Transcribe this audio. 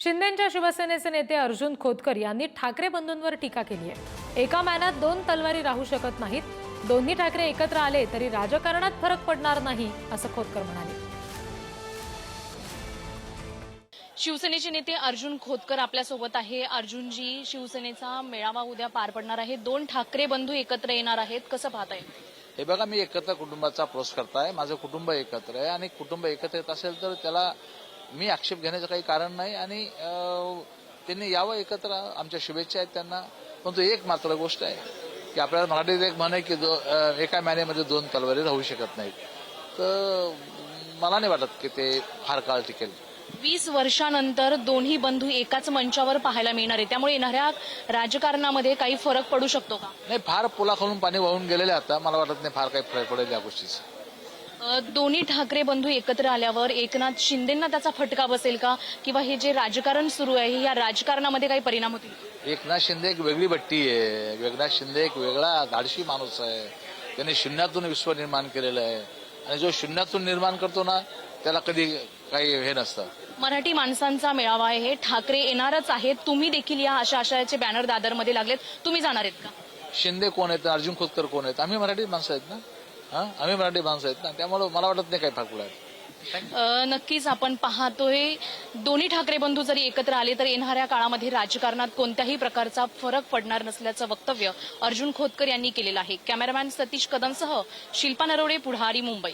शिंदेंच्या शिवसेनेचे नेते अर्जुन खोतकर यांनी ठाकरे बंधूंवर टीका केली आहे। एका मॅनात दोन तलवारी राहू शकत नाहीत, दोन्ही ठाकरे एकत्र आले तरी राजकारणात फरक पडणार नाही असं खोतकर म्हणाले। शिवसेनेचे नेते अर्जुन खोतकर आपल्यासोबत आहे। अर्जुनजी, शिवसेनेचा मेळावा उद्या पार पडणार आहे, दोन ठाकरे बंधू एकत्र येणार आहेत, कसं पाहताय? हे बघा, मी एकत्र कुटुंबाचा अप्रोच करताय, माझं कुटुंब एकत्र आहे आणि कुटुंब एकत्र येत असेल तर त्याला मी आक्षेप घेण्याचं काही कारण नाही आणि त्यांनी यावं एकत्र, आमच्या शुभेच्छा आहेत त्यांना। परंतु एक मात्र गोष्ट आहे की आपल्याला मराठीत एक म्हण आहे की एका मॅनेमध्ये दोन तलवारी राहू शकत नाहीत, तर मला नाही वाटत की ते फार काळ टिकेल। 20 वर्षानंतर दोन्ही बंधू एकाच मंचावर पाहायला मिळणार आहे, त्यामुळे येणाऱ्या राजकारणामध्ये काही फरक पडू शकतो का? नाही, फार पुलाखालून पाणी वाहून गेलेले आता, मला वाटत नाही फार काही फरक पडेल या गोष्टीचा। दोन्ही ठाकरे बंधू एकत्र आल्यावर एकनाथ शिंदेंना त्याचा फटका बसेल का, किंवा हे जे राजकारण सुरू आहे या राजकारणामध्ये काही परिणाम होतील? एकनाथ शिंदे एक वेगळी भट्टी आहे। एकनाथ शिंदे एक वेगळा धाडशी माणूस आहे, त्याने शून्यातून विश्व निर्माण केलेलं आहे आणि जो शून्यातून निर्माण करतो ना त्याला कधी काही हे नसतं। मराठी माणसांचा मेळावा आहे, हे ठाकरे येणारच आहेत, तुम्ही देखील या अशा आशयाचे बॅनर दादरमध्ये लागलेत, तुम्ही जाणार आहेत का? शिंदे कोण आहेत, अर्जुन खोतकर कोण आहेत? आम्ही मराठी माणसं आहेत ना, आम्ही मराठी माणसं आहेत ना, त्यामुळे मला वाटत नाही काही फरक पडेल। नक्कीच आपण पाहतोय, दोन्ही ठाकरे बंधू जरी एकत्र आले तर येणाऱ्या काळामध्ये राजकारणात कोणत्याही प्रकारचा फरक पडणार नसल्याचं वक्तव्य अर्जुन खोतकर यांनी केलेलं आहे। कॅमेरामॅन सतीश कदमसह शिल्पा नरोडे, पुढारी, मुंबई।